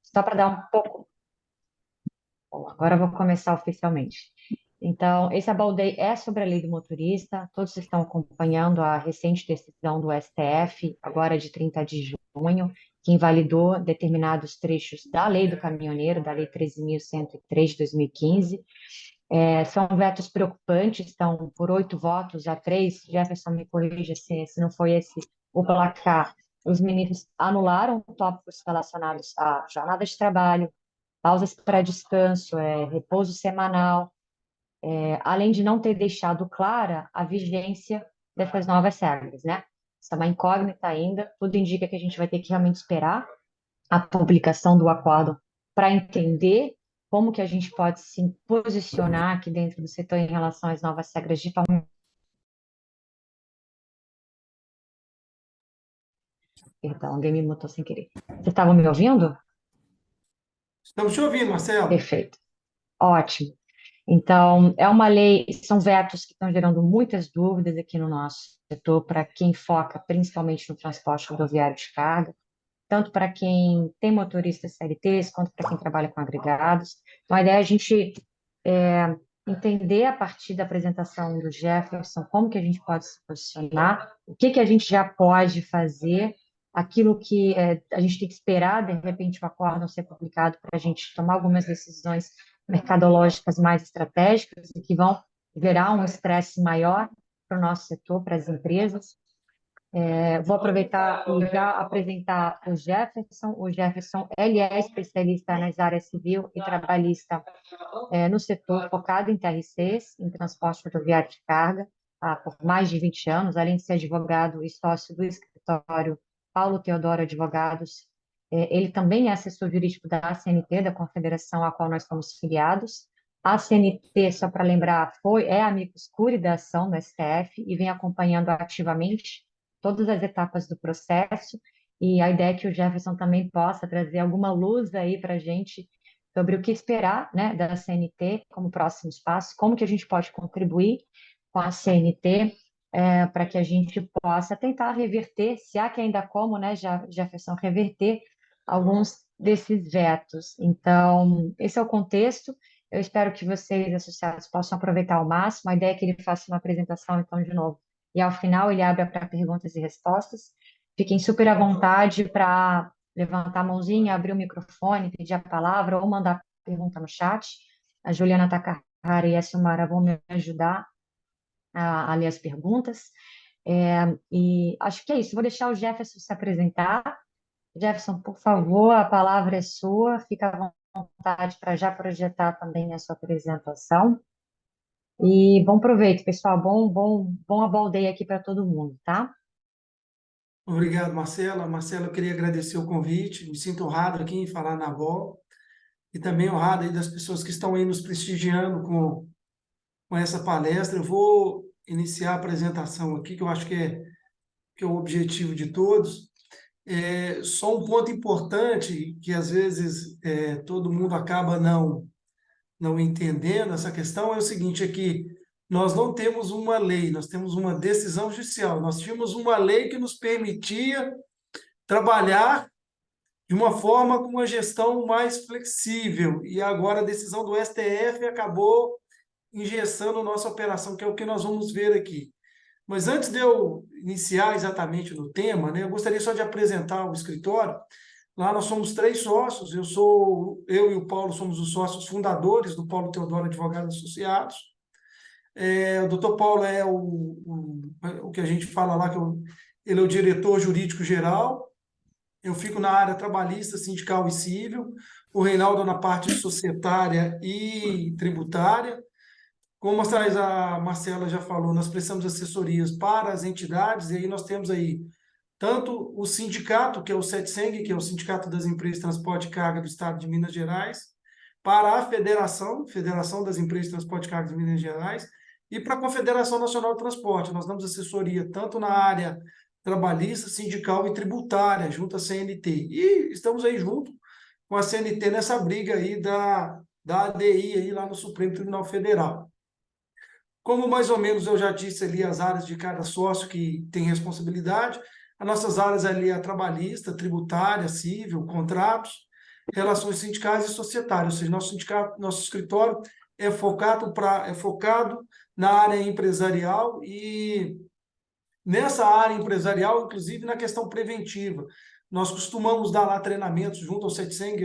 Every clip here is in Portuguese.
Só para dar um pouco. Bom, agora eu vou começar oficialmente. Então, esse About Day é sobre a lei do motorista. Todos estão acompanhando a recente decisão do STF, agora de 30 de junho, que invalidou determinados trechos da lei do caminhoneiro, da lei 13.103 de 2015. São vetos preocupantes, estão por 8 votos a 3. Jefferson, me corrija se não foi esse o placar. Os ministros anularam tópicos relacionados à jornada de trabalho, pausas para descanso, repouso semanal, além de não ter deixado clara a vigência dessas novas regras, né? Isso é uma incógnita ainda, tudo indica que a gente vai ter que realmente esperar a publicação do acordo para entender como que a gente pode se posicionar aqui dentro do setor em relação às novas regras de forma... Perdão, alguém me mutou sem querer. Vocês estavam me ouvindo? Estamos te ouvindo, Marcelo. Perfeito. Ótimo. Então, é uma lei, são vetos que estão gerando muitas dúvidas aqui no nosso setor, para quem foca principalmente no transporte rodoviário de carga, tanto para quem tem motoristas CLTs, quanto para quem trabalha com agregados. Então, a ideia é a gente entender a partir da apresentação do Jefferson como que a gente pode se posicionar, o que que a gente já pode fazer, aquilo que a gente tem que esperar, de repente, o acordo ser publicado para a gente tomar algumas decisões mercadológicas mais estratégicas e que vão gerar um estresse maior para o nosso setor, para as empresas. Vou aproveitar e já apresentar o Jefferson. O Jefferson, ele é especialista nas áreas civil e trabalhista no setor focado em TRCs, em transporte rodoviário de carga, por mais de 20 anos, além de ser advogado e sócio do escritório Paulo Teodoro Advogados. Ele também é assessor jurídico da CNT, da confederação à qual nós somos filiados. A CNT, só para lembrar, é amicus curiae da ação no STF e vem acompanhando ativamente todas as etapas do processo, e a ideia é que o Jefferson também possa trazer alguma luz aí para a gente sobre o que esperar, né, da CNT como próximos passos, como que a gente pode contribuir com a CNT para que a gente possa tentar reverter, se há que ainda como, né, Jefferson, reverter alguns desses vetos. Então, esse é o contexto. Eu espero que vocês, associados, possam aproveitar ao máximo. A ideia é que ele faça uma apresentação, então, de novo, e ao final ele abre para perguntas e respostas. Fiquem super à vontade para levantar a mãozinha, abrir o microfone, pedir a palavra ou mandar pergunta no chat. A Juliana Takahara e a Silmara vão me ajudar a ler as perguntas. E acho que é isso. Vou deixar o Jefferson se apresentar. Jefferson, por favor, a palavra é sua. Fica à vontade para já projetar também a sua apresentação. E bom proveito, pessoal. Bom abaldeio aqui para todo mundo, tá? Obrigado, Marcela. Marcela, eu queria agradecer o convite. Me sinto honrado aqui em falar na Vol e também honrado aí das pessoas que estão aí nos prestigiando com essa palestra. Eu vou iniciar a apresentação aqui, que eu acho que é o objetivo de todos. Só um ponto importante que às vezes todo mundo acaba não entendendo essa questão é o seguinte, é que nós não temos uma lei, nós temos uma decisão judicial. Nós tínhamos uma lei que nos permitia trabalhar de uma forma com uma gestão mais flexível, e agora a decisão do STF acabou engessando nossa operação, que é o que nós vamos ver aqui. Mas antes de eu iniciar exatamente no tema, né, eu gostaria só de apresentar o escritório. Lá nós somos 3 sócios, eu e o Paulo somos os sócios fundadores do Paulo Teodoro Advogados Associados. O doutor Paulo é o que a gente fala lá, ele é o diretor jurídico geral. Eu fico na área trabalhista, sindical e civil, o Reinaldo na parte societária e tributária. Como a Marcela já falou, nós prestamos assessorias para as entidades, e aí nós temos aí tanto o sindicato, que é o SETSENG, que é o Sindicato das Empresas de Transporte e Carga do Estado de Minas Gerais, para a Federação das Empresas de Transporte e Carga de Minas Gerais, e para a Confederação Nacional de Transporte. Nós damos assessoria tanto na área trabalhista, sindical e tributária, junto à CNT. E estamos aí junto com a CNT nessa briga aí da ADI aí lá no Supremo Tribunal Federal. Como mais ou menos eu já disse ali as áreas de cada sócio que tem responsabilidade, as nossas áreas ali, a trabalhista, tributária, civil, contratos, relações sindicais e societárias, ou seja, nosso sindicato, nosso escritório é focado na área empresarial e nessa área empresarial, inclusive na questão preventiva. Nós costumamos dar lá treinamentos junto ao Setseng.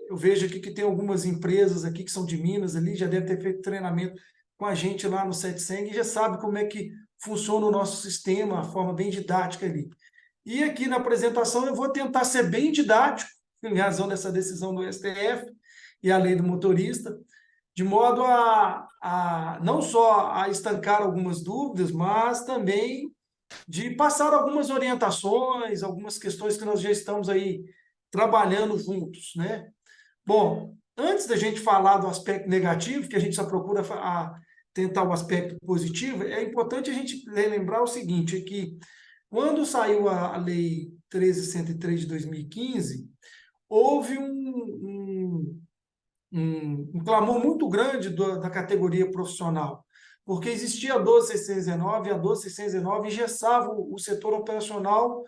Eu vejo aqui que tem algumas empresas aqui que são de Minas ali, já deve ter feito treinamento com a gente lá no Setseng e já sabe como é que funciona o nosso sistema, a forma bem didática ali. E aqui na apresentação eu vou tentar ser bem didático, em razão dessa decisão do STF e a lei do motorista, de modo a não só a estancar algumas dúvidas, mas também de passar algumas orientações, algumas questões que nós já estamos aí trabalhando juntos, né? Bom, antes da gente falar do aspecto negativo, que a gente só procura tentar o aspecto positivo, é importante a gente lembrar o seguinte, é que quando saiu a Lei 13.103 de 2015, houve um clamor muito grande da categoria profissional, porque existia a 12.619, e a 12.619 engessava o setor operacional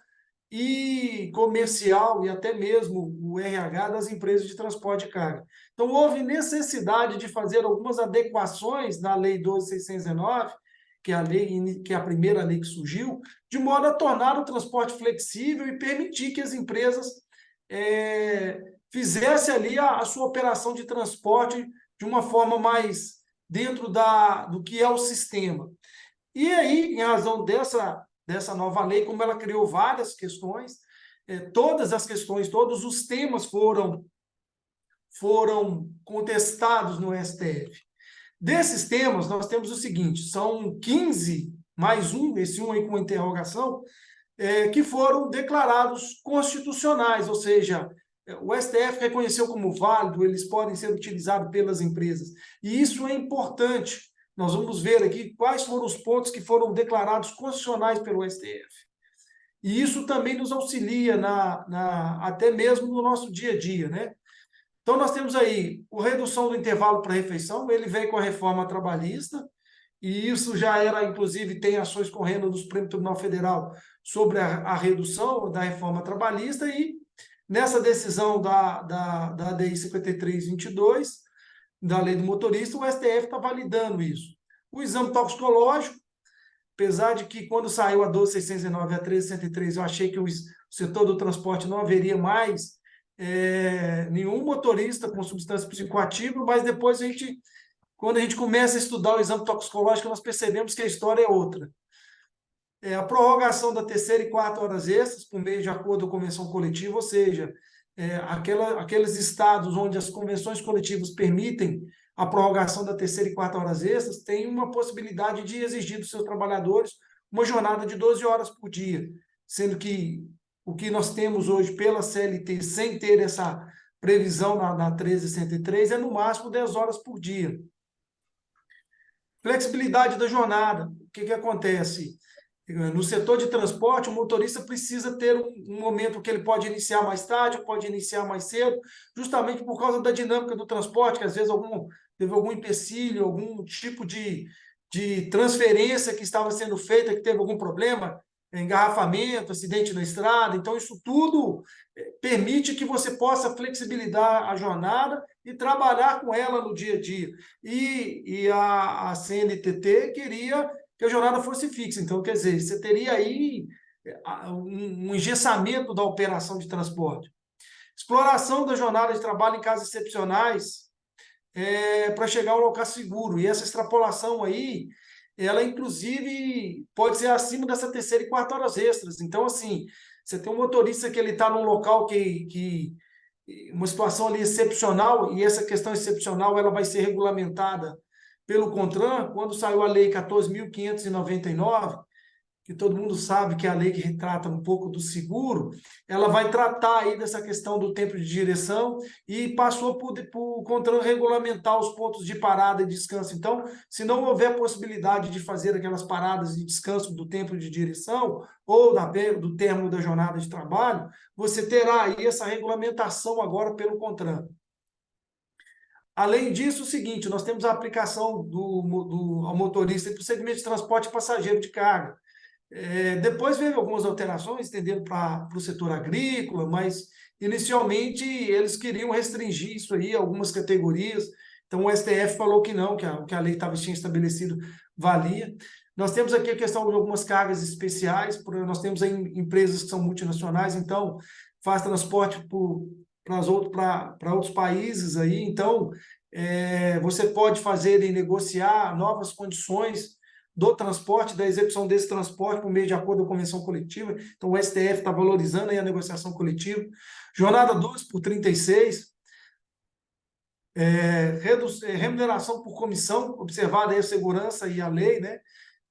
e comercial e até mesmo o RH das empresas de transporte de carga. Então, houve necessidade de fazer algumas adequações na Lei 12.619, que é a lei, que é a primeira lei que surgiu, de modo a tornar o transporte flexível e permitir que as empresas fizessem ali a sua operação de transporte de uma forma mais dentro do que é o sistema. E aí, em razão dessa nova lei, como ela criou várias questões, todas as questões, todos os temas foram contestados no STF. Desses temas, nós temos o seguinte, são 15, mais um, esse um aí com interrogação, que foram declarados constitucionais, ou seja, o STF reconheceu como válido, eles podem ser utilizados pelas empresas. E isso é importante. Nós vamos ver aqui quais foram os pontos que foram declarados constitucionais pelo STF. E isso também nos auxilia até mesmo no nosso dia a dia, né? Então, nós temos aí a redução do intervalo para refeição, ele veio com a reforma trabalhista, e isso já era, inclusive, tem ações correndo no Supremo Tribunal Federal sobre a redução da reforma trabalhista, e nessa decisão da ADI 5322, da lei do motorista, o STF está validando isso. O exame toxicológico, apesar de que quando saiu a 12.609 e a 13.103, eu achei que o setor do transporte não haveria mais nenhum motorista com substância psicoativa, mas depois quando a gente começa a estudar o exame toxicológico, nós percebemos que a história é outra. A prorrogação da terceira e quarta horas extras, por meio de acordo com a convenção coletiva, ou seja, aqueles estados onde as convenções coletivas permitem a prorrogação da terceira e quarta horas extras, tem uma possibilidade de exigir dos seus trabalhadores uma jornada de 12 horas por dia, sendo que o que nós temos hoje pela CLT, sem ter essa previsão na 13.103, é no máximo 10 horas por dia. Flexibilidade da jornada. O que acontece? No setor de transporte, o motorista precisa ter um momento que ele pode iniciar mais tarde, pode iniciar mais cedo, justamente por causa da dinâmica do transporte, que às vezes teve algum empecilho, algum tipo de transferência que estava sendo feita, que teve algum problema, engarrafamento, acidente na estrada. Então, isso tudo permite que você possa flexibilizar a jornada e trabalhar com ela no dia a dia. E a CNTT queria que a jornada fosse fixa. Então, quer dizer, você teria aí um engessamento da operação de transporte. Exploração da jornada de trabalho em casos excepcionais para chegar ao local seguro. E essa extrapolação aí, ela inclusive pode ser acima dessa terceira e quarta horas extras. Então, assim, você tem um motorista que ele está num local que uma situação ali excepcional, e essa questão excepcional ela vai ser regulamentada pelo CONTRAN, quando saiu a Lei 14.599, que todo mundo sabe que é a lei que retrata um pouco do seguro, ela vai tratar aí dessa questão do tempo de direção e passou por o CONTRAN regulamentar os pontos de parada e descanso. Então, se não houver possibilidade de fazer aquelas paradas de descanso do tempo de direção ou do término da jornada de trabalho, você terá aí essa regulamentação agora pelo CONTRAN. Além disso, o seguinte, nós temos a aplicação ao motorista para o segmento de transporte passageiro de carga, Depois veio algumas alterações, estendendo para o setor agrícola, mas inicialmente eles queriam restringir isso aí, algumas categorias. Então o STF falou que não, que a lei tinha estabelecido valia. Nós temos aqui a questão de algumas cargas especiais, nós temos aí empresas que são multinacionais, então faz transporte para outros países aí, então você pode fazer e negociar novas condições do transporte, da execução desse transporte por meio de acordo com a convenção coletiva. Então, o STF está valorizando aí a negociação coletiva. Jornada 2 por 36, remuneração por comissão, observada aí a segurança e a lei, né?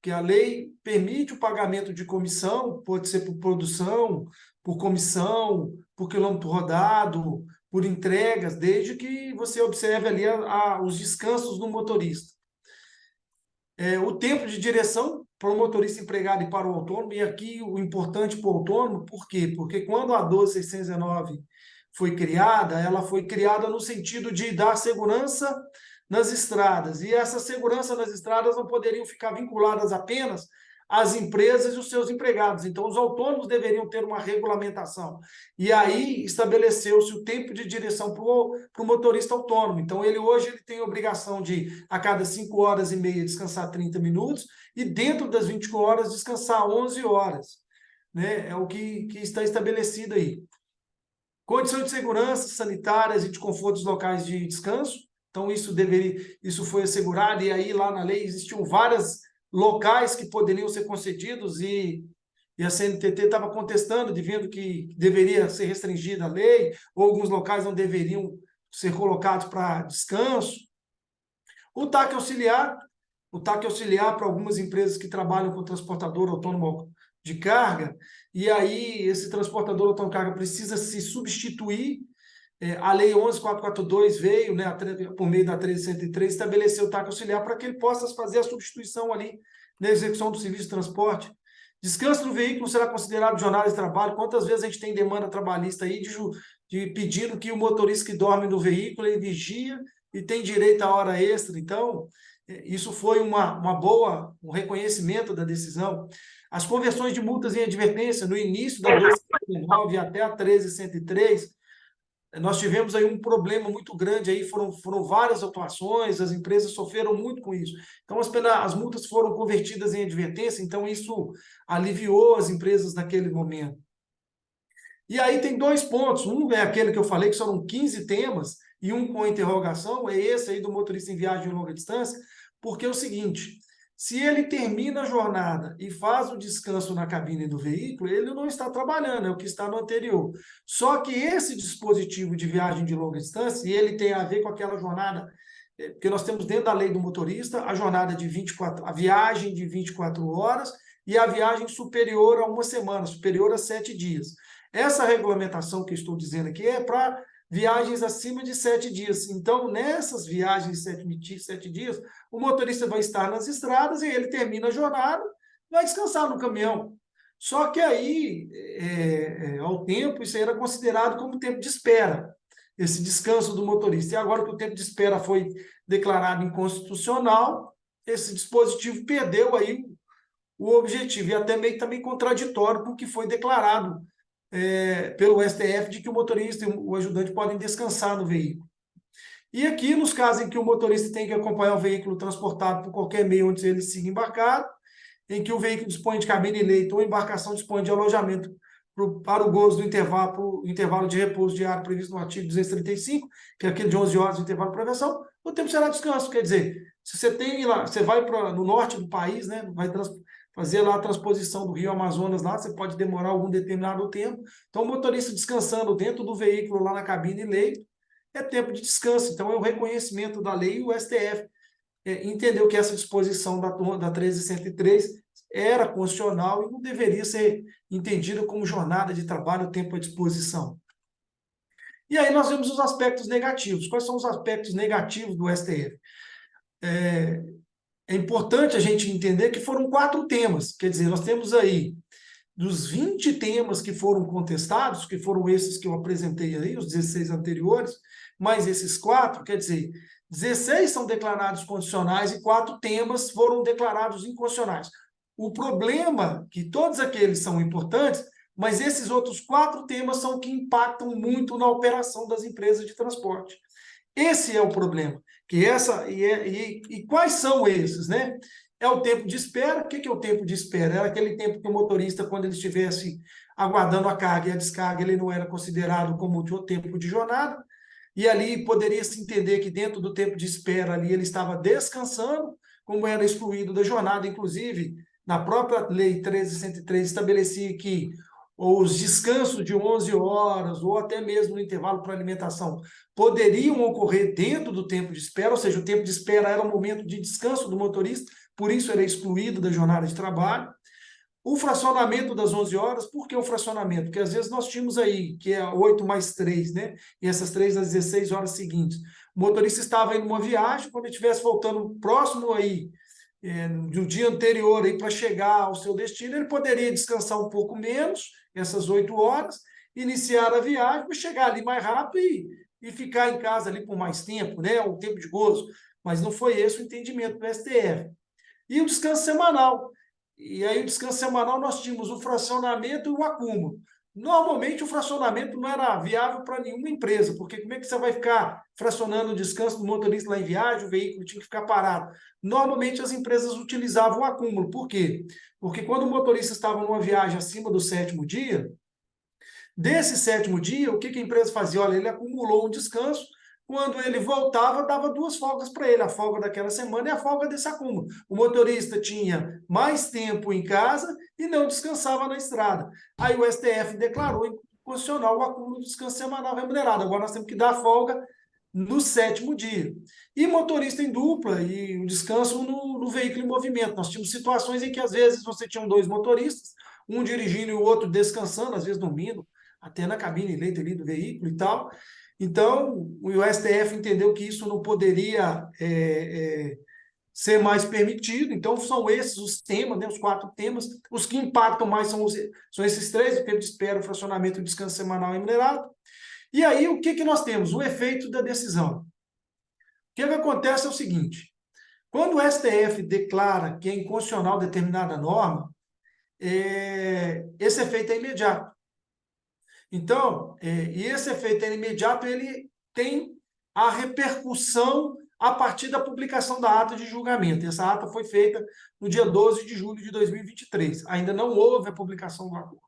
Que a lei permite o pagamento de comissão, pode ser por produção, por comissão, por quilômetro rodado, por entregas, desde que você observe ali os descansos do motorista. O tempo de direção para o motorista empregado e para o autônomo, e aqui o importante para o autônomo, por quê? Porque quando a 12619 foi criada, ela foi criada no sentido de dar segurança nas estradas, e essa segurança nas estradas não poderiam ficar vinculadas apenas às empresas e os seus empregados, então os autônomos deveriam ter uma regulamentação, e aí estabeleceu-se o tempo de direção para o motorista autônomo, então hoje ele tem a obrigação de, a cada 5 horas e meia, descansar 30 minutos, e dentro das 24 horas, descansar 11 horas, né? É o que está estabelecido aí. Condições de segurança sanitárias e de conforto dos locais de descanso. Então, isso foi assegurado, e aí lá na lei existiam vários locais que poderiam ser concedidos, e a CNTT estava contestando, vendo que deveria ser restringida a lei, ou alguns locais não deveriam ser colocados para descanso. O TAC auxiliar para algumas empresas que trabalham com transportador autônomo de carga, e aí esse transportador autônomo de carga precisa se substituir. A Lei 11.442 veio, né, por meio da 1303, estabeleceu o TAC auxiliar para que ele possa fazer a substituição ali na execução do serviço de transporte. Descanso do veículo será considerado jornada de trabalho. Quantas vezes a gente tem demanda trabalhista aí de pedindo que o motorista que dorme no veículo, ele vigia e tem direito à hora extra. Então, isso foi um reconhecimento da decisão. As conversões de multas em advertência, no início da 12.9 até a 13.103, nós tivemos aí um problema muito grande, aí foram várias atuações, as empresas sofreram muito com isso. Então, as multas foram convertidas em advertência, então isso aliviou as empresas naquele momento. E aí tem 2 pontos, um é aquele que eu falei, que foram 15 temas, e um com interrogação, é esse aí do motorista em viagem de longa distância, porque é o seguinte, se ele termina a jornada e faz o descanso na cabine do veículo, ele não está trabalhando, é o que está no anterior. Só que esse dispositivo de viagem de longa distância, e ele tem a ver com aquela jornada, porque nós temos dentro da lei do motorista a jornada de 24, a viagem de 24 horas e a viagem superior a uma semana, superior a 7 dias. Essa regulamentação que eu estou dizendo aqui é para viagens acima de 7 dias. Então, nessas viagens de 7 dias, o motorista vai estar nas estradas e ele termina a jornada, vai descansar no caminhão. Só que aí, ao tempo, isso aí era considerado como tempo de espera, esse descanso do motorista. E agora que o tempo de espera foi declarado inconstitucional, esse dispositivo perdeu aí o objetivo, e até meio também contraditório com o que foi declarado pelo STF, de que o motorista e o ajudante podem descansar no veículo. E aqui, nos casos em que o motorista tem que acompanhar o veículo transportado por qualquer meio onde ele siga embarcado, em que o veículo dispõe de cabine leito ou embarcação dispõe de alojamento para o gozo do intervalo de repouso diário previsto no artigo 235, que é aquele de 11 horas de intervalo de prevenção, o tempo será descanso. Quer dizer, se você tem lá, você vai no norte do país, né, vai fazer lá a transposição do Rio Amazonas, lá você pode demorar algum determinado tempo. Então, o motorista descansando dentro do veículo, lá na cabine leito, é tempo de descanso. Então, é o reconhecimento da lei, e o STF entendeu que essa disposição da 13.103 era constitucional e não deveria ser entendida como jornada de trabalho, tempo à disposição. E aí nós vemos os aspectos negativos. Quais são os aspectos negativos do STF? É importante a gente entender que foram 4 temas, quer dizer, nós temos aí, dos 20 temas que foram contestados, que foram esses que eu apresentei aí, os 16 anteriores, mais esses 4, quer dizer, 16 são declarados condicionais e 4 temas foram declarados inconstitucionais. o problema, que todos aqueles são importantes, mas esses outros 4 temas são que impactam muito na operação das empresas de transporte. Esse é o problema. E quais são esses, né? É o tempo de espera. O que é o tempo de espera? Era aquele tempo que o motorista, quando ele estivesse aguardando a carga e a descarga, ele não era considerado como o tempo de jornada, e ali poderia-se entender que dentro do tempo de espera ali ele estava descansando, como era excluído da jornada, inclusive na própria Lei 13.103 estabelecia que os descansos de 11 horas, ou até mesmo no intervalo para alimentação, poderiam ocorrer dentro do tempo de espera, ou seja, o tempo de espera era o momento de descanso do motorista, por isso era excluído da jornada de trabalho. O fracionamento das 11 horas, por que o fracionamento? Porque às vezes nós tínhamos aí, que é 8 mais 3, né? E essas 3 às 16 horas seguintes. O motorista estava em uma viagem, quando ele estivesse voltando próximo aí, do dia anterior aí para chegar ao seu destino, ele poderia descansar um pouco menos, essas 8 horas, iniciar a viagem, para chegar ali mais rápido e ficar em casa ali por mais tempo, né? Um tempo de gozo. Mas não foi esse o entendimento do STF. E o descanso semanal. E aí, o descanso semanal, nós tínhamos o fracionamento e o acúmulo. Normalmente, o fracionamento não era viável para nenhuma empresa, porque como é que você vai ficar fracionando o descanso do motorista lá em viagem, o veículo tinha que ficar parado? Normalmente, as empresas utilizavam o acúmulo. Por quê? Porque quando o motorista estava numa viagem acima do 7º dia, desse 7º dia, o que a empresa fazia? Olha, ele acumulou um descanso, quando ele voltava, dava 2 folgas para ele, a folga daquela semana e a folga desse acúmulo. O motorista tinha mais tempo em casa e não descansava na estrada. Aí o STF declarou inconstitucional o acúmulo do descanso semanal remunerado. Agora nós temos que dar folga no 7º dia. E motorista em dupla e o descanso no veículo em movimento. Nós tínhamos situações em que, às vezes, você tinha 2 motoristas, um dirigindo e o outro descansando, às vezes dormindo, até na cabine eleita ali do veículo e tal. Então, o STF entendeu que isso não poderia ser mais permitido. Então, são esses os temas, né, os 4 temas. Os que impactam mais são esses 3, o tempo de espera, o fracionamento e o descanso semanal remunerado. E aí, o que nós temos? O efeito da decisão. O que acontece é o seguinte: quando o STF declara que é inconstitucional determinada norma, esse efeito é imediato. Então, e esse efeito imediato, ele tem a repercussão a partir da publicação da ata de julgamento. Essa ata foi feita no dia 12 de julho de 2023. Ainda não houve a publicação do acordo.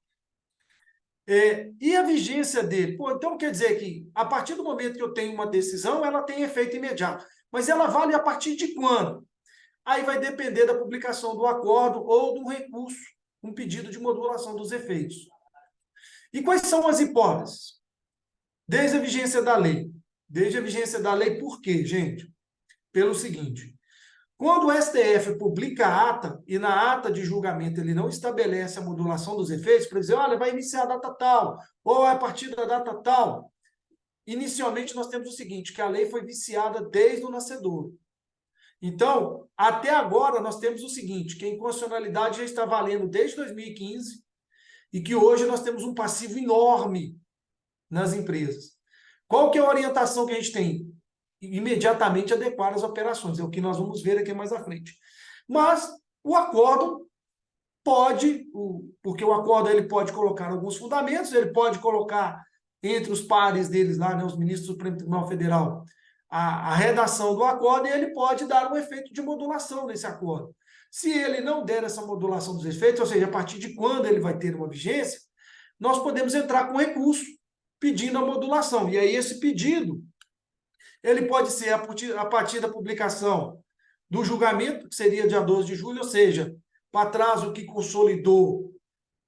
E a vigência dele? Pô, então quer dizer que, a partir do momento que eu tenho uma decisão, ela tem efeito imediato. Mas ela vale a partir de quando? Aí vai depender da publicação do acordo ou do recurso, um pedido de modulação dos efeitos. E quais são as hipóteses? Desde a vigência da lei. Desde a vigência da lei, por quê, gente? Pelo seguinte: quando o STF publica a ata, e na ata de julgamento ele não estabelece a modulação dos efeitos, para dizer, olha, vai iniciar a data tal, ou é a partir da data tal, inicialmente nós temos o seguinte, que a lei foi viciada desde o nascedor. Então, até agora, nós temos o seguinte, que a inconstitucionalidade já está valendo desde 2015, e que hoje nós temos um passivo enorme nas empresas. Qual que é a orientação que a gente tem? Imediatamente adequar as operações, é o que nós vamos ver aqui mais à frente. Mas o acórdão pode, porque o acórdão ele pode colocar alguns fundamentos, ele pode colocar entre os pares deles lá, né, os ministros do Supremo Tribunal Federal, a redação do acórdão, e ele pode dar um efeito de modulação nesse acórdão. Se ele não der essa modulação dos efeitos, ou seja, a partir de quando ele vai ter uma vigência, nós podemos entrar com recurso pedindo a modulação. E aí esse pedido, ele pode ser a partir da publicação do julgamento, que seria dia 12 de julho, ou seja, para trás o que consolidou,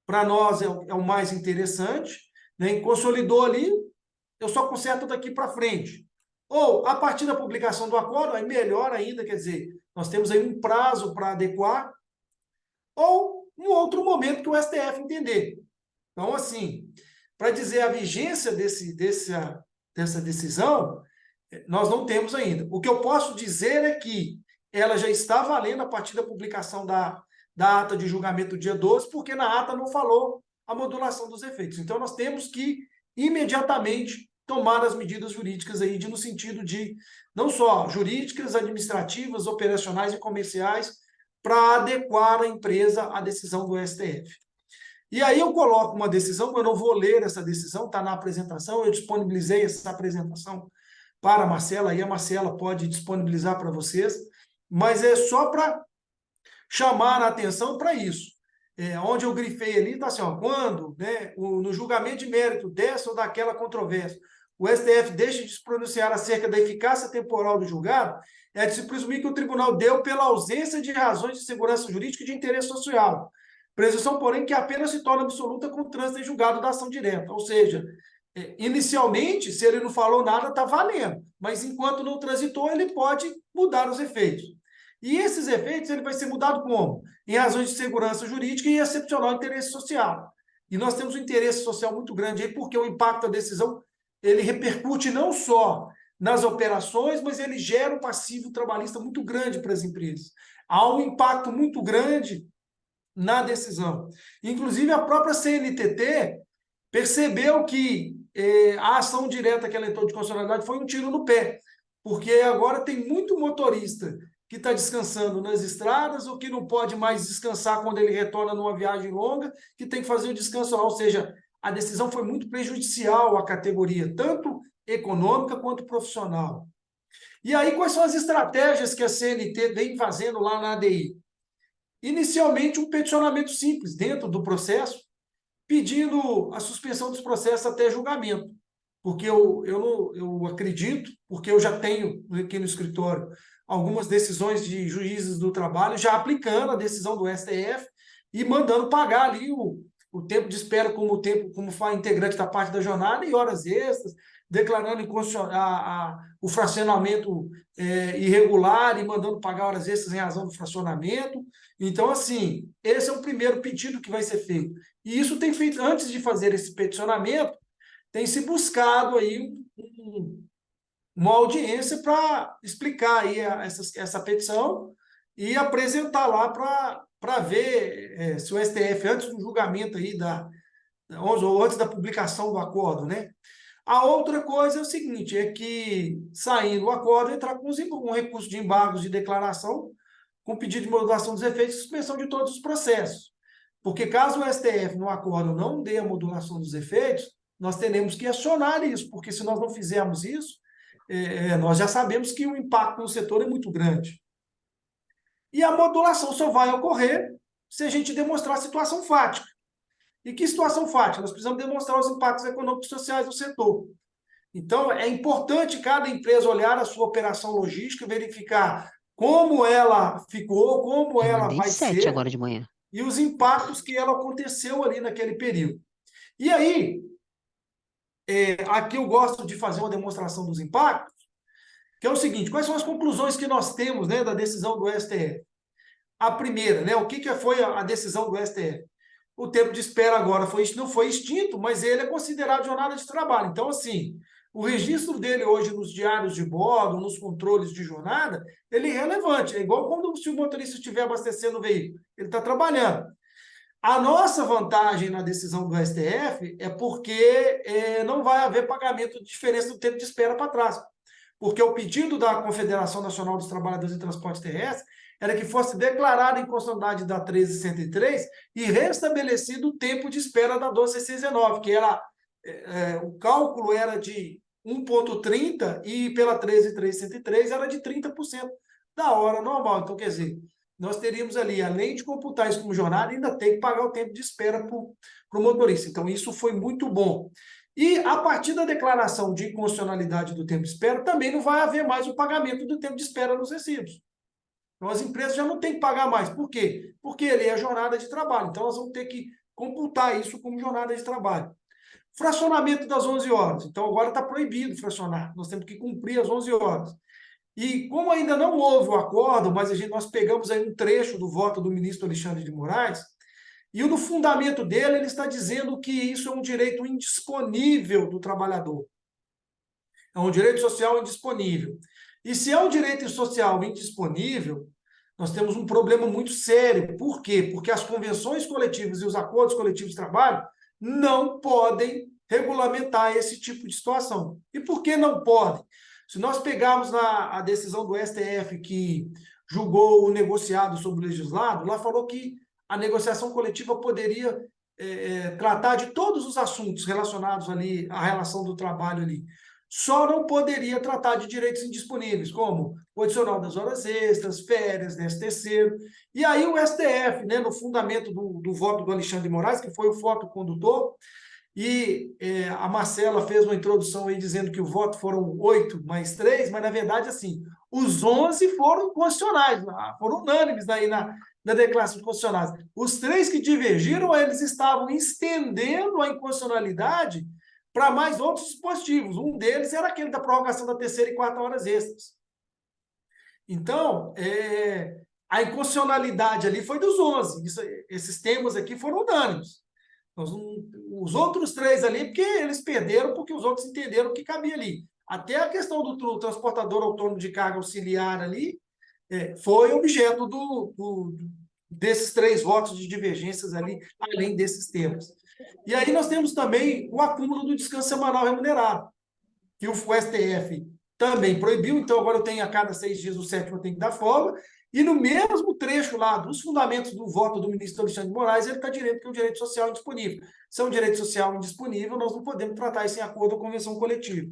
para nós é o mais interessante, né? Consolidou ali, eu só conserto daqui para frente. Ou, a partir da publicação do acordo, aí melhor ainda, quer dizer, nós temos aí um prazo para adequar, ou um outro momento que o STF entender. Então, assim, para dizer a vigência dessa decisão, nós não temos ainda. O que eu posso dizer é que ela já está valendo a partir da publicação da ata de julgamento do dia 12, porque na ata não falou a modulação dos efeitos. Então, nós temos que imediatamente tomar as medidas jurídicas aí, no sentido de, não só jurídicas, administrativas, operacionais e comerciais, para adequar a empresa à decisão do STF. E aí eu coloco uma decisão, eu não vou ler essa decisão, está na apresentação, eu disponibilizei essa apresentação para a Marcela, aí a Marcela pode disponibilizar para vocês, mas é só para chamar a atenção para isso. Onde eu grifei ali, está assim, ó, quando, né, no julgamento de mérito dessa ou daquela controvérsia, o STF deixa de se pronunciar acerca da eficácia temporal do julgado, é de se presumir que o tribunal deu pela ausência de razões de segurança jurídica e de interesse social. Presunção, porém, que apenas se torna absoluta com o trânsito em julgado da ação direta. Ou seja, inicialmente, se ele não falou nada, está valendo. Mas enquanto não transitou, ele pode mudar os efeitos. E esses efeitos ele vai ser mudado como? Em razões de segurança jurídica e excepcional interesse social. E nós temos um interesse social muito grande aí, porque o impacto da decisão ele repercute não só nas operações, mas ele gera um passivo trabalhista muito grande para as empresas. Há um impacto muito grande na decisão. Inclusive, a própria CNTT percebeu que a ação direta que ela entrou de constitucionalidade foi um tiro no pé, porque agora tem muito motorista que está descansando nas estradas ou que não pode mais descansar quando ele retorna numa viagem longa, que tem que fazer o descanso lá. Ou seja, a decisão foi muito prejudicial à categoria, tanto econômica quanto profissional. E aí, quais são as estratégias que a CNT vem fazendo lá na ADI? Inicialmente, um peticionamento simples dentro do processo, pedindo a suspensão dos processos até julgamento. Porque eu acredito, porque eu já tenho aqui no escritório algumas decisões de juízes do trabalho já aplicando a decisão do STF e mandando pagar ali o tempo de espera como integrante da parte da jornada e horas extras, declarando o fracionamento irregular e mandando pagar horas extras em razão do fracionamento. Então, assim, esse é o primeiro pedido que vai ser feito. E isso tem feito, antes de fazer esse peticionamento, tem se buscado aí uma audiência para explicar aí essa petição e apresentar lá para ver se o STF, antes do julgamento aí ou antes da publicação do acordo, né? A outra coisa é o seguinte, é que, saindo o acordo, entrar com um recurso de embargos de declaração, com pedido de modulação dos efeitos e suspensão de todos os processos. Porque caso o STF, no acordo, não dê a modulação dos efeitos, nós teremos que acionar isso, porque se nós não fizermos isso, nós já sabemos que o impacto no setor é muito grande. E a modulação só vai ocorrer se a gente demonstrar a situação fática. E que situação fática? Nós precisamos demonstrar os impactos econômicos e sociais do setor. Então, é importante cada empresa olhar a sua operação logística, verificar como ela ficou, como ela vai ser, agora de manhã. E os impactos que ela aconteceu ali naquele período. E aí, aqui eu gosto de fazer uma demonstração dos impactos, que é o seguinte, quais são as conclusões que nós temos, né, da decisão do STF? A primeira, né, o que foi a decisão do STF? O tempo de espera agora não foi extinto, mas ele é considerado jornada de trabalho. Então, assim, o registro dele hoje nos diários de bordo, nos controles de jornada, ele é relevante. É igual quando se o motorista estiver abastecendo o veículo, ele está trabalhando. A nossa vantagem na decisão do STF é porque não vai haver pagamento de diferença do tempo de espera para trás. Porque o pedido da Confederação Nacional dos Trabalhadores de Transporte Terrestre era que fosse declarada a inconstitucionalidade da 13.103 e restabelecido o tempo de espera da 12.619, que era o cálculo era de 1,30 e pela 13.303 era de 30% da hora normal. Então, quer dizer, nós teríamos ali, além de computar isso como jornada, ainda tem que pagar o tempo de espera para o motorista. Então, isso foi muito bom. E, a partir da declaração de inconstitucionalidade do tempo de espera, também não vai haver mais o pagamento do tempo de espera nos recibos. Então, as empresas já não têm que pagar mais. Por quê? Porque ele é jornada de trabalho. Então, elas vão ter que computar isso como jornada de trabalho. Fracionamento das 11 horas. Então, agora está proibido fracionar. Nós temos que cumprir as 11 horas. E como ainda não houve o acordo, mas nós pegamos aí um trecho do voto do ministro Alexandre de Moraes, e no fundamento dele ele está dizendo que isso é um direito indisponível do trabalhador. É um direito social indisponível. E se é um direito social indisponível, nós temos um problema muito sério. Por quê? Porque as convenções coletivas e os acordos coletivos de trabalho não podem regulamentar esse tipo de situação. E por que não podem? Se nós pegarmos a decisão do STF que julgou o negociado sobre o legislado, lá falou que a negociação coletiva poderia tratar de todos os assuntos relacionados ali à relação do trabalho ali. Só não poderia tratar de direitos indisponíveis, como o adicional das horas extras, férias, 13º. E aí o STF, né, no fundamento do voto do Alexandre de Moraes, que foi o voto condutor, e a Marcela fez uma introdução aí dizendo que o voto foram 8 mais 3, mas na verdade, assim, os 11 foram constitucionais, foram unânimes aí na declaração de constitucionais. Os 3 que divergiram, eles estavam estendendo a inconstitucionalidade para mais outros dispositivos. Um deles era aquele da prorrogação da 3ª e 4ª horas extras. Então, a inconstitucionalidade ali foi dos 11. Esses temas aqui foram unânimes. Os outros 3 ali, porque eles perderam, porque os outros entenderam o que cabia ali. Até a questão do transportador autônomo de carga auxiliar ali foi objeto desses 3 votos de divergências ali, além desses temas. E aí nós temos também o acúmulo do descanso semanal remunerado, que o STF também proibiu, então agora eu tenho a cada 6 dias, o 7º eu tenho que dar folga, e no mesmo trecho lá dos fundamentos do voto do ministro Alexandre de Moraes, ele está dizendo que é um direito social indisponível. Se é um direito social indisponível, nós não podemos tratar isso em acordo com a convenção coletiva.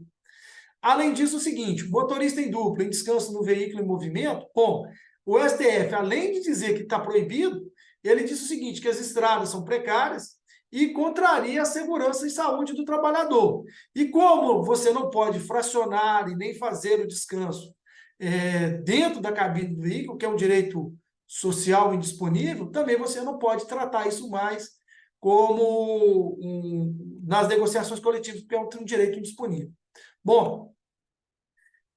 Além disso, o seguinte, motorista em dupla, em descanso no veículo em movimento, bom, o STF, além de dizer que está proibido, ele disse o seguinte, que as estradas são precárias e contraria a segurança e saúde do trabalhador. E como você não pode fracionar e nem fazer o descanso dentro da cabine do veículo, que é um direito social indisponível, também você não pode tratar isso mais como nas negociações coletivas, porque é um direito indisponível. Bom,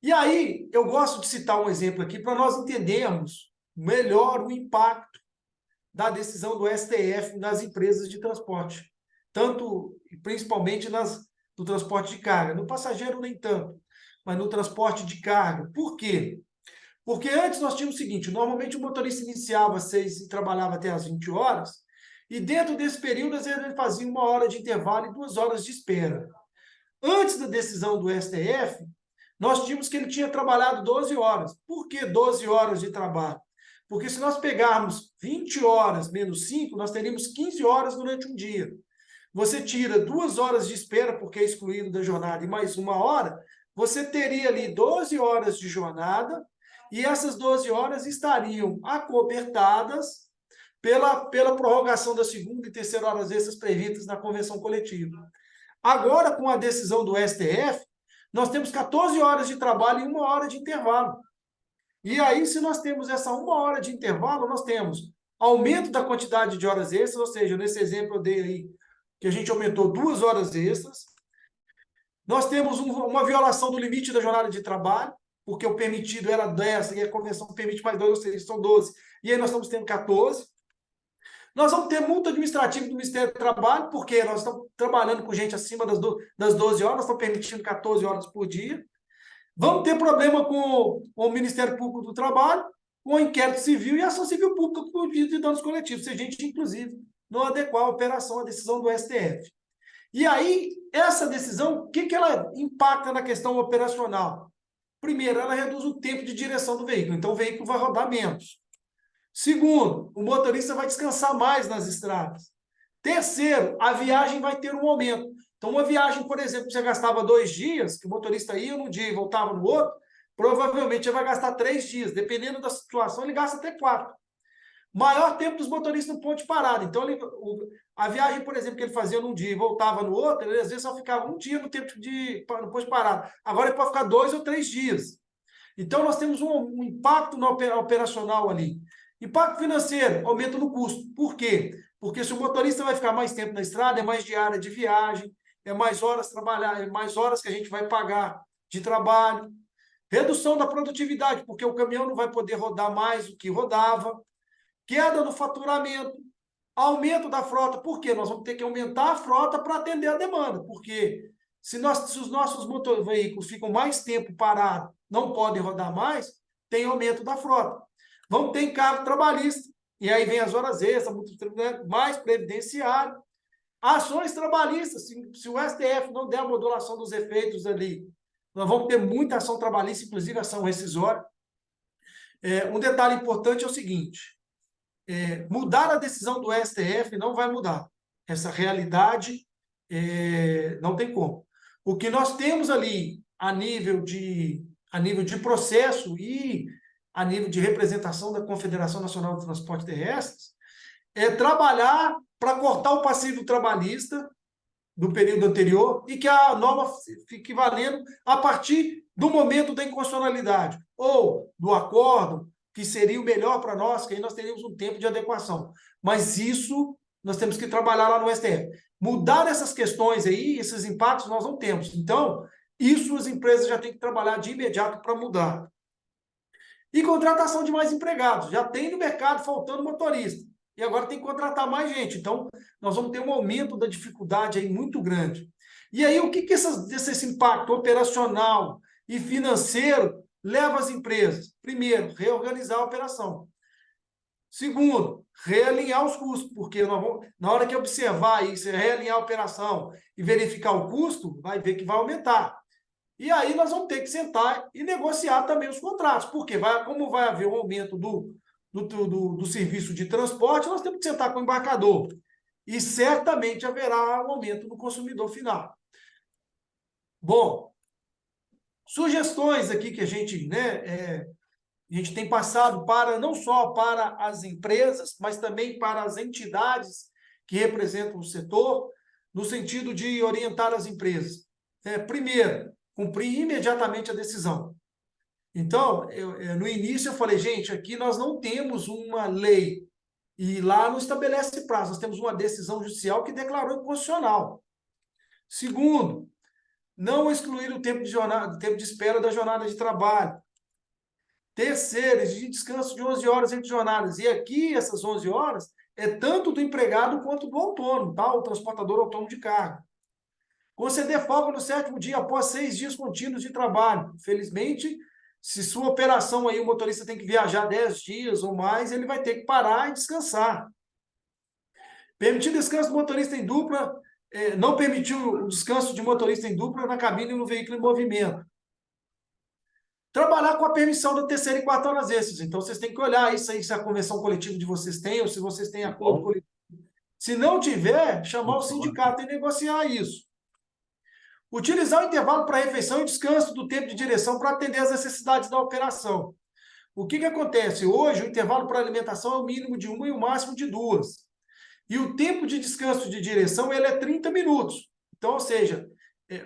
e aí eu gosto de citar um exemplo aqui para nós entendermos melhor o impacto da decisão do STF nas empresas de transporte, tanto, principalmente no transporte de carga. No passageiro, nem tanto, mas no transporte de carga. Por quê? Porque antes nós tínhamos o seguinte, normalmente o motorista iniciava às 6 e trabalhava até às 20 horas, e dentro desse período, às vezes, ele fazia 1 hora de intervalo e 2 horas de espera. Antes da decisão do STF, nós tínhamos que ele tinha trabalhado 12 horas. Por que 12 horas de trabalho? Porque se nós pegarmos 20 horas menos 5, nós teríamos 15 horas durante um dia. Você tira 2 horas de espera, porque é excluído da jornada, e mais 1 hora, você teria ali 12 horas de jornada, e essas 12 horas estariam acobertadas pela prorrogação da 2ª e 3ª horas extras previstas na convenção coletiva. Agora, com a decisão do STF, nós temos 14 horas de trabalho e 1 hora de intervalo. E aí, se nós temos essa 1 hora de intervalo, nós temos aumento da quantidade de horas extras, ou seja, nesse exemplo eu dei aí que a gente aumentou 2 horas extras. Nós temos uma violação do limite da jornada de trabalho, porque o permitido era 10 e a convenção permite mais 2, ou seja, são 12. E aí nós estamos tendo 14. Nós vamos ter multa administrativa do Ministério do Trabalho, porque nós estamos trabalhando com gente acima das 12 horas, nós estamos permitindo 14 horas por dia. Vamos ter problema com o Ministério Público do Trabalho, com o inquérito civil e a ação civil pública com o pedido de danos coletivos, se a gente, inclusive, não adequar a operação à decisão do STF. E aí, essa decisão, o que ela impacta na questão operacional? Primeiro, ela reduz o tempo de direção do veículo, então o veículo vai rodar menos. Segundo, o motorista vai descansar mais nas estradas. Terceiro, a viagem vai ter um aumento. Então, uma viagem, por exemplo, que você gastava 2 dias, que o motorista ia num dia e voltava no outro, provavelmente ele vai gastar 3 dias. Dependendo da situação, ele gasta até 4. Maior tempo dos motoristas no ponto de parada. Então, a viagem, por exemplo, que ele fazia num dia e voltava no outro, ele às vezes só ficava 1 dia no ponto de parada. Agora ele pode ficar 2 ou 3 dias. Então, nós temos um impacto no operacional ali. Impacto financeiro, aumento no custo. Por quê? Porque se o motorista vai ficar mais tempo na estrada, é mais diária de viagem, é mais horas trabalhar, é mais horas que a gente vai pagar de trabalho. Redução da produtividade, porque o caminhão não vai poder rodar mais do que rodava. Queda no faturamento. Aumento da frota. Por quê? Nós vamos ter que aumentar a frota para atender a demanda. Porque se os nossos veículos ficam mais tempo parados, não podem rodar mais, tem aumento da frota. Vamos ter encargo trabalhista. E aí vem as horas extras, mais previdenciário. Ações trabalhistas. Se o STF não der a modulação dos efeitos ali, nós vamos ter muita ação trabalhista, inclusive ação rescisória. Um detalhe importante é o seguinte, mudar a decisão do STF não vai mudar. Essa realidade não tem como. O que nós temos ali a nível de processo e a nível de representação da Confederação Nacional do Transporte Terrestre é trabalhar para cortar o passivo trabalhista do período anterior e que a norma fique valendo a partir do momento da inconstitucionalidade ou do acordo, que seria o melhor para nós, que aí nós teríamos um tempo de adequação. Mas isso nós temos que trabalhar lá no STF. Mudar essas questões aí, esses impactos, nós não temos. Então, isso as empresas já têm que trabalhar de imediato para mudar. E contratação de mais empregados. Já tem no mercado faltando motorista. E agora tem que contratar mais gente. Então, nós vamos ter um aumento da dificuldade aí muito grande. E aí, o que esse impacto operacional e financeiro leva às empresas? Primeiro, reorganizar a operação. Segundo, realinhar os custos, porque nós vamos, na hora que observar isso, realinhar a operação e verificar o custo, vai ver que vai aumentar. E aí nós vamos ter que sentar e negociar também os contratos, porque como vai haver um aumento do serviço de transporte, nós temos que sentar com o embarcador. E certamente haverá um aumento no consumidor final. Bom, sugestões aqui que a gente, a gente tem passado para não só para as empresas, mas também para as entidades que representam o setor, no sentido de orientar as empresas. Primeiro, cumprir imediatamente a decisão. Então, no início eu falei, gente, aqui nós não temos uma lei, e lá não estabelece prazo, nós temos uma decisão judicial que declarou inconstitucional. Segundo, não excluir o tempo de espera da jornada de trabalho. Terceiro, exigir descanso de 11 horas entre jornadas. E aqui, essas 11 horas, é tanto do empregado quanto do autônomo, tá? O transportador autônomo de carga. Conceder folga no 7º dia após 6 dias contínuos de trabalho. Felizmente, se sua operação aí, o motorista tem que viajar 10 dias ou mais, ele vai ter que parar e descansar. Permitir descanso do motorista em dupla, não permitir o descanso de motorista em dupla na cabine e no veículo em movimento. Trabalhar com a permissão da terceira e quarta horas extras. Então, vocês têm que olhar isso aí, se a convenção coletiva de vocês tem, ou se vocês têm acordo coletivo. Se não tiver, chamar o sindicato e negociar isso. Utilizar o intervalo para refeição e descanso do tempo de direção para atender às necessidades da operação. O que acontece? Hoje, o intervalo para alimentação é o mínimo de 1 e o máximo de 2. E o tempo de descanso de direção ele é 30 minutos. Então, ou seja,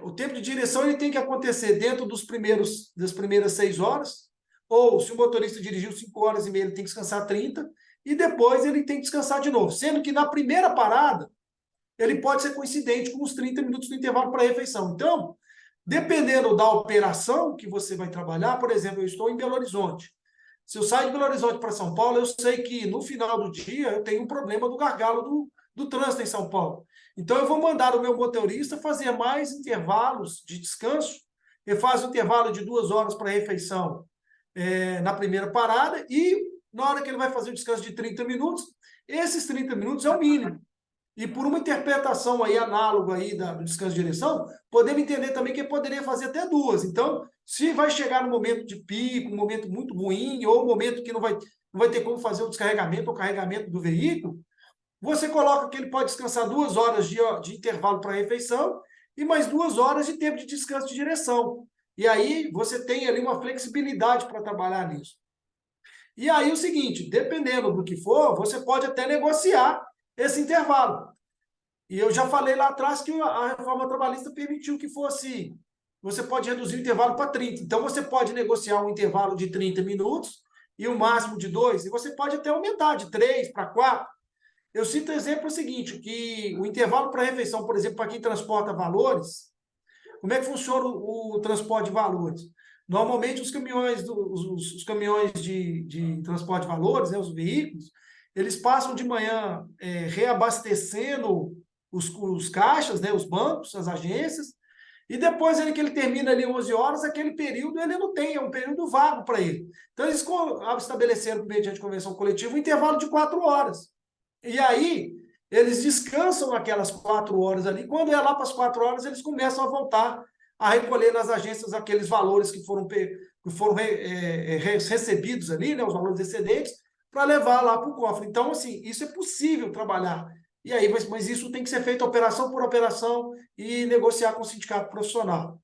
o tempo de direção ele tem que acontecer dentro das primeiras 6 horas, ou se o motorista dirigiu 5 horas e meia, ele tem que descansar 30, e depois ele tem que descansar de novo. Sendo que na primeira parada, ele pode ser coincidente com os 30 minutos do intervalo para refeição. Então, dependendo da operação que você vai trabalhar, por exemplo, eu estou em Belo Horizonte. Se eu saio de Belo Horizonte para São Paulo, eu sei que no final do dia eu tenho um problema do gargalo do trânsito em São Paulo. Então, eu vou mandar o meu motorista fazer mais intervalos de descanso. Ele faz um intervalo de 2 horas para refeição na primeira parada e na hora que ele vai fazer o descanso de 30 minutos, esses 30 minutos é o mínimo. E por uma interpretação aí análoga aí do descanso de direção, podemos entender também que ele poderia fazer até 2. Então, se vai chegar no momento de pico, um momento muito ruim, ou um momento que não vai ter como fazer o descarregamento ou carregamento do veículo, você coloca que ele pode descansar 2 horas de intervalo para refeição e mais 2 horas de tempo de descanso de direção. E aí você tem ali uma flexibilidade para trabalhar nisso. E aí o seguinte, dependendo do que for, você pode até negociar esse intervalo. E eu já falei lá atrás que a reforma trabalhista permitiu que fosse... Você pode reduzir o intervalo para 30. Então, você pode negociar um intervalo de 30 minutos e um máximo de 2. E você pode até aumentar de 3 para 4. Eu cito o exemplo seguinte, que o intervalo para refeição, por exemplo, para quem transporta valores, como é que funciona o transporte de valores? Normalmente, os caminhões de transporte de valores, os veículos, eles passam de manhã reabastecendo os caixas, os bancos, as agências, e depois que ele termina ali 11 horas, aquele período ele não tem, é um período vago para ele. Então, eles estabeleceram, mediante convenção coletiva, um intervalo de 4 horas. E aí, eles descansam aquelas 4 horas ali, quando é lá para as 4 horas, eles começam a voltar a recolher nas agências aqueles valores que que foram recebidos ali, né, os valores excedentes, para levar lá para o cofre. Então, assim, isso é possível trabalhar. E aí, mas isso tem que ser feito operação por operação e negociar com o sindicato profissional.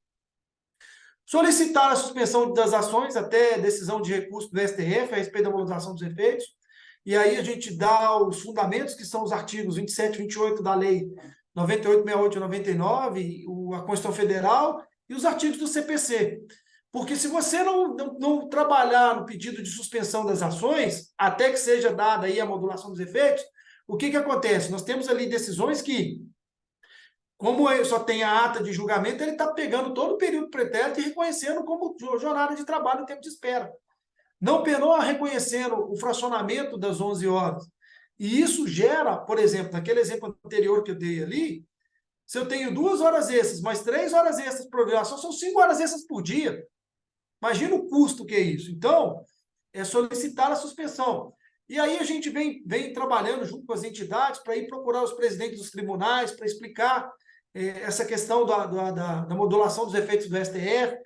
Solicitar a suspensão das ações até decisão de recurso do STF a respeito da modulação dos efeitos. E aí a gente dá os fundamentos, que são os artigos 27 e 28 da Lei 98, 68 e 99, a Constituição Federal e os artigos do CPC. Porque se você não trabalhar no pedido de suspensão das ações, até que seja dada aí a modulação dos efeitos, o que acontece? Nós temos ali decisões que, como só tem a ata de julgamento, ele está pegando todo o período pretérito e reconhecendo como jornada de trabalho em tempo de espera. Não penou reconhecendo o fracionamento das 11 horas. E isso gera, por exemplo, naquele exemplo anterior que eu dei ali, se eu tenho 2 horas extras, mais 3 horas extras por obrigação, são 5 horas extras por dia. Imagina o custo que é isso. Então, é solicitar a suspensão. E aí a gente vem trabalhando junto com as entidades para ir procurar os presidentes dos tribunais, para explicar essa questão da modulação dos efeitos do STF,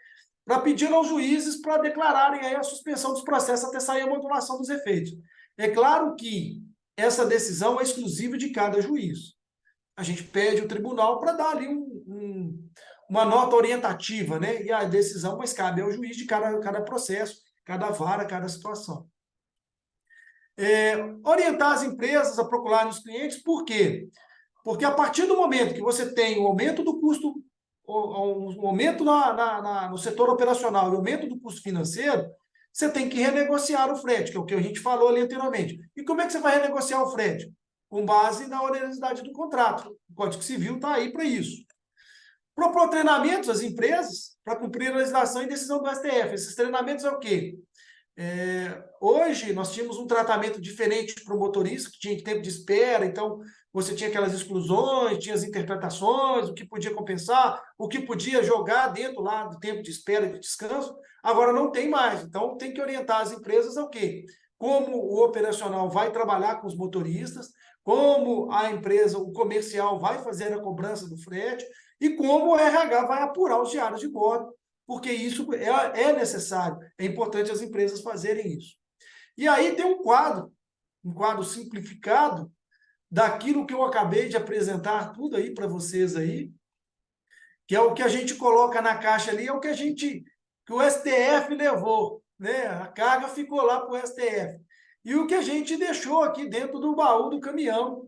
para pedir aos juízes para declararem aí a suspensão dos processos até sair a modulação dos efeitos. É claro que essa decisão é exclusiva de cada juiz. A gente pede ao tribunal para dar ali uma nota orientativa, né? E a decisão, mas cabe ao juiz de cada processo, cada vara, cada situação. Orientar as empresas a procurarem os clientes, por quê? Porque a partir do momento que você tem o aumento do custo, o aumento no setor operacional e o aumento do custo financeiro, você tem que renegociar o frete, que é o que a gente falou ali anteriormente. E como é que você vai renegociar o frete? Com base na onerosidade do contrato. O Código Civil está aí para isso. Propor treinamentos às empresas para cumprir a legislação e decisão do STF. Esses treinamentos é o quê? Hoje, nós tínhamos um tratamento diferente para o motorista, que tinha tempo de espera, então você tinha aquelas exclusões, tinha as interpretações, o que podia compensar, o que podia jogar dentro lá do tempo de espera e de descanso. Agora não tem mais, então tem que orientar as empresas ao quê? Como o operacional vai trabalhar com os motoristas, como a empresa, o comercial vai fazer a cobrança do frete e como o RH vai apurar os diários de bordo, porque isso é necessário, é importante as empresas fazerem isso. E aí tem um quadro simplificado daquilo que eu acabei de apresentar tudo aí para vocês aí, que é o que a gente coloca na caixa ali, é o que o STF levou, né? A carga ficou lá para o STF. E o que a gente deixou aqui dentro do baú do caminhão,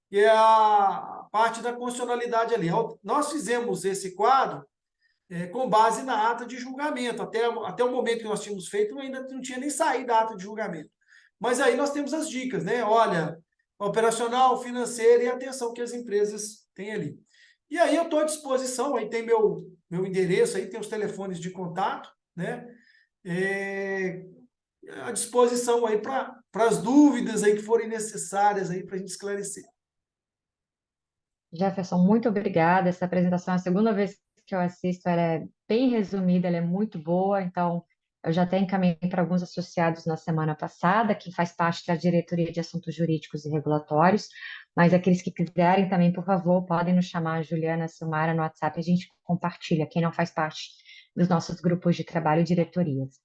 que é a parte da constitucionalidade ali. Nós fizemos esse quadro com base na ata de julgamento. Até o momento que nós tínhamos feito, ainda não tinha nem saído a ata de julgamento. Mas aí nós temos as dicas, né? Olha, operacional, financeira e atenção que as empresas têm ali. E aí eu estou à disposição, aí tem meu endereço, aí tem os telefones de contato, né? À disposição aí para as dúvidas aí que forem necessárias aí para a gente esclarecer. Jefferson, muito obrigada. Essa apresentação é a segunda vez que eu assisto, ela é bem resumida, ela é muito boa, então eu já até encaminhei para alguns associados na semana passada, que faz parte da Diretoria de Assuntos Jurídicos e Regulatórios, mas aqueles que quiserem também, por favor, podem nos chamar, Juliana, Silmara, no WhatsApp, a gente compartilha, quem não faz parte dos nossos grupos de trabalho e diretorias.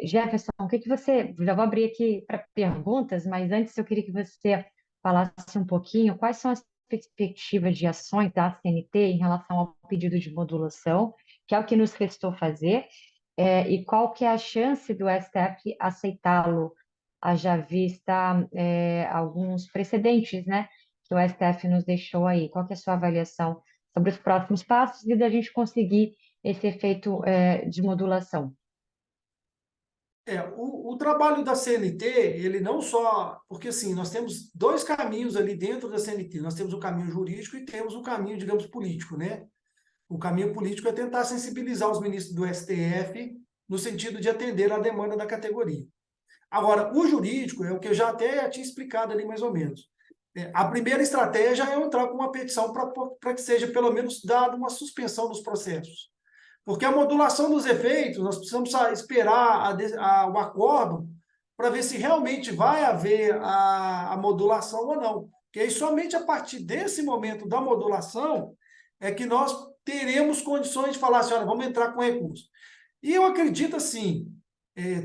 Jefferson, o que você... Já vou abrir aqui para perguntas, mas antes eu queria que você falasse um pouquinho quais são as perspectivas de ações da CNT em relação ao pedido de modulação, que é o que nos restou fazer, e qual que é a chance do STF aceitá-lo, haja vista alguns precedentes, né, que o STF nos deixou aí. Qual que é a sua avaliação sobre os próximos passos e da gente conseguir esse efeito de modulação? O trabalho da CNT, ele não só... Porque, assim, nós temos 2 caminhos ali dentro da CNT. Nós temos o caminho jurídico e temos o caminho, digamos, político, né? O caminho político é tentar sensibilizar os ministros do STF no sentido de atender à demanda da categoria. Agora, o jurídico é o que eu já até tinha explicado ali mais ou menos. A primeira estratégia é eu entrar com uma petição para que seja pelo menos dada uma suspensão dos processos. Porque a modulação dos efeitos, nós precisamos esperar o acórdão para ver se realmente vai haver a modulação ou não. Porque aí somente a partir desse momento da modulação é que nós teremos condições de falar assim, olha, vamos entrar com recurso. E eu acredito assim,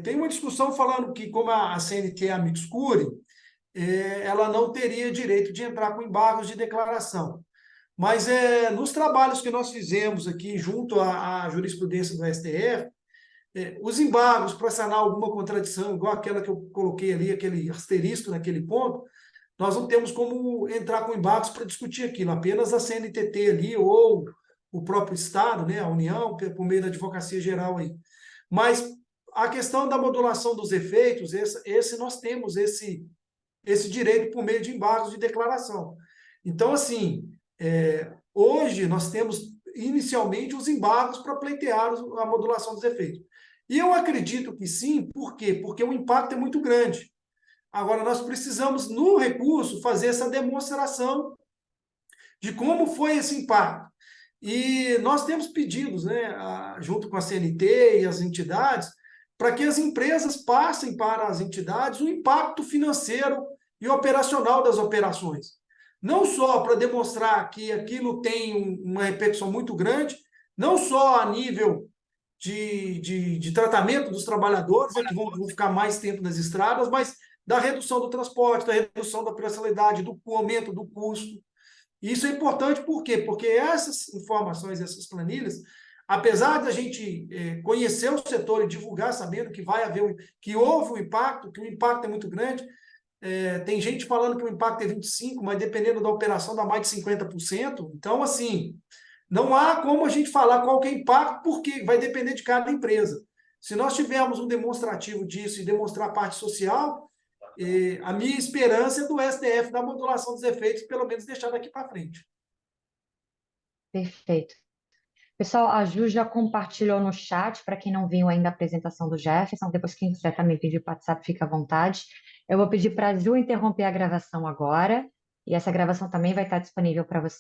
tem uma discussão falando que como a CNT é a mixture, ela não teria direito de entrar com embargos de declaração. Mas nos trabalhos que nós fizemos aqui, junto à jurisprudência do STF, os embargos para sanar alguma contradição, igual aquela que eu coloquei ali, aquele asterisco naquele ponto, nós não temos como entrar com embargos para discutir aquilo, apenas a CNTT ali, ou o próprio Estado, né, a União, por meio da Advocacia Geral aí. Mas a questão da modulação dos efeitos, esse nós temos esse direito por meio de embargos de declaração. Então, assim, hoje nós temos inicialmente os embargos para pleitear a modulação dos efeitos. E eu acredito que sim, por quê? Porque o impacto é muito grande. Agora, nós precisamos, no recurso, fazer essa demonstração de como foi esse impacto. E nós temos pedidos, né, junto com a CNT e as entidades, para que as empresas passem para as entidades o impacto financeiro e operacional das operações. Não só para demonstrar que aquilo tem uma repercussão muito grande, não só a nível de tratamento dos trabalhadores, que vão ficar mais tempo nas estradas, mas da redução do transporte, da redução da operacionalidade, do aumento do custo. E isso é importante por quê? Porque essas informações, essas planilhas, apesar da gente conhecer o setor e divulgar sabendo que vai haver, que houve um impacto, que o impacto é muito grande, tem gente falando que o impacto é 25%, mas dependendo da operação dá mais de 50%. Então, assim, não há como a gente falar qual que é o impacto, porque vai depender de cada empresa. Se nós tivermos um demonstrativo disso e demonstrar a parte social, a minha esperança é do STF da modulação dos efeitos, pelo menos deixar daqui para frente. Perfeito. Pessoal, a Ju já compartilhou no chat, para quem não viu ainda a apresentação do Jefferson, depois quem quiser também pedir para o WhatsApp, fica à vontade. Eu vou pedir para a Ju interromper a gravação agora, e essa gravação também vai estar disponível para você.